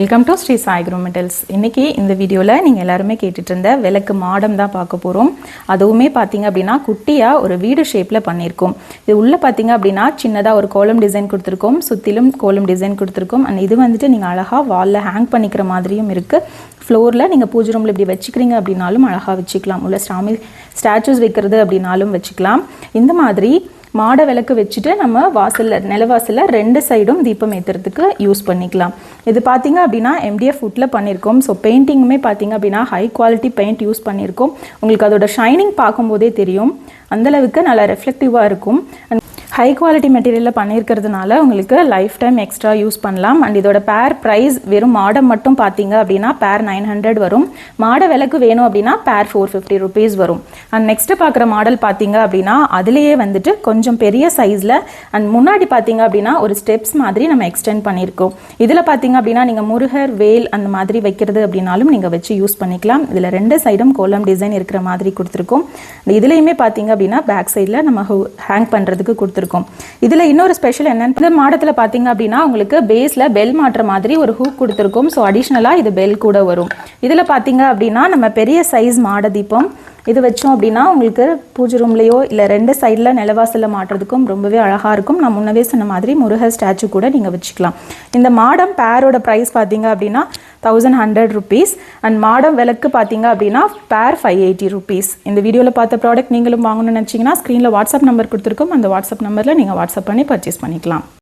Welcome to Sri Sai Guru metals. இன்றைக்கி இந்த வீடியோவில் நீங்கள் எல்லாருமே கேட்டுட்டு இருந்த விளக்கு மாடம் தான் பார்க்க போகிறோம். அதுவுமே பார்த்தீங்க அப்படின்னா குட்டியாக ஒரு வீடு ஷேப்பில் பண்ணியிருக்கோம். இது உள்ளே பார்த்தீங்க அப்படின்னா சின்னதாக ஒரு கோலம் டிசைன் கொடுத்துருக்கோம், சுற்றிலும் கோலம் டிசைன் கொடுத்துருக்கோம். அண்ட் இது வந்துட்டு நீங்கள் அழகாக வாலில் ஹேங் பண்ணிக்கிற மாதிரியும் இருக்குது. ஃப்ளோரில் நீங்கள் பூஜை ரூமில் இப்படி வச்சுக்கிறீங்க அப்படின்னாலும் அழகாக வச்சுக்கலாம். உள்ள ஸ்டாச்சூஸ் வைக்கிறது அப்படின்னாலும் வச்சுக்கலாம். இந்த மாதிரி மாட விளக்கு வச்சுட்டு நம்ம வாசலில் நிலவாசலில் 2 சைடும் தீபம் ஏற்றுறதுக்கு யூஸ் பண்ணிக்கலாம். இது பார்த்தீங்க அப்படின்னா MDF வுட்டில் பண்ணியிருக்கோம். ஸோ பெயிண்டிங்குமே பார்த்தீங்க அப்படின்னா ஹை குவாலிட்டி பெயிண்ட் யூஸ் பண்ணியிருக்கோம். உங்களுக்கு அதோட ஷைனிங் பார்க்கும்போதே தெரியும், அந்தளவுக்கு நல்லா ரெஃப்ளெக்டிவாக இருக்கும். ஹை குவாலிட்டி மெட்டீரியலில் பண்ணியிருக்கிறதுனால உங்களுக்கு லைஃப் டைம் எக்ஸ்ட்ரா யூஸ் பண்ணலாம். அண்ட் இதோட பேர் ப்ரைஸ் வெறும் மாடம் மட்டும் பார்த்தீங்க அப்படின்னா பேர் 900 வரும். மாட விளக்கு வேணும் அப்படின்னா பேர் 450 rupees வரும். அண்ட் நெக்ஸ்ட்டு பார்க்குற மாடல் பார்த்தீங்க அப்படின்னா அதுலேயே வந்துட்டு கொஞ்சம் பெரிய சைஸில் அண்ட் முன்னாடி பார்த்தீங்க அப்படின்னா ஒரு ஸ்டெப்ஸ் மாதிரி நம்ம எக்ஸ்டெண்ட் பண்ணியிருக்கோம். இதில் பார்த்தீங்க அப்படின்னா நீங்கள் முருகர் வேல் அந்த மாதிரி வைக்கிறது அப்படின்னாலும் நீங்கள் வச்சு யூஸ் பண்ணிக்கலாம். இதில் 2 சைடும் கோலம் டிசைன் இருக்கிற மாதிரி கொடுத்துருக்கோம். இதுலேயுமே பார்த்தீங்க அப்படின்னா பேக் சைடில் நம்ம ஹேங் பண்ணுறதுக்கு கொடுத்துருக்கோம். இதுல இன்னொரு ஸ்பெஷல் என்னன்னு, இந்த மாடத்துல பாத்தீங்க அப்படின்னா உங்களுக்கு பேஸ்ல பெல் மாற்ற மாதிரி ஒரு ஹூக் கொடுத்துருக்கோம். ஸோ அடிஷ்னலா இது பெல் கூட வரும். இதுல பாத்தீங்க அப்படின்னா நம்ம பெரிய சைஸ் மாட தீபம் இது வச்சோம் அப்படின்னா உங்களுக்கு பூஜை ரூம்லையோ இல்லை 2 சைடில் நிலவாசலில் மாட்டுறதுக்கும் ரொம்பவே அழகாக இருக்கும். நான் முன்னவே சொன்ன மாதிரி முருகர் ஸ்டாச்சு கூட நீங்கள் வச்சுக்கலாம். இந்த மாடம் பேரோட ப்ரைஸ் பார்த்தீங்க அப்படின்னா 1100 rupees. அண்ட் மாடம் விளக்கு பார்த்தீங்க அப்படின்னா பேர் 580 rupees. இந்த வீடியோவில் பார்த்த ப்ராடக்ட் நீங்களும் வாங்கணும்னு நினச்சிங்கன்னா ஸ்க்ரீனில் வாட்ஸ்அப் நம்பர் கொடுத்துருக்கோம். அந்த வாட்ஸ்அப் நம்பரில் நீங்கள் வாட்ஸ்அப் பண்ணி பர்ச்சேஸ் பண்ணிக்கலாம்.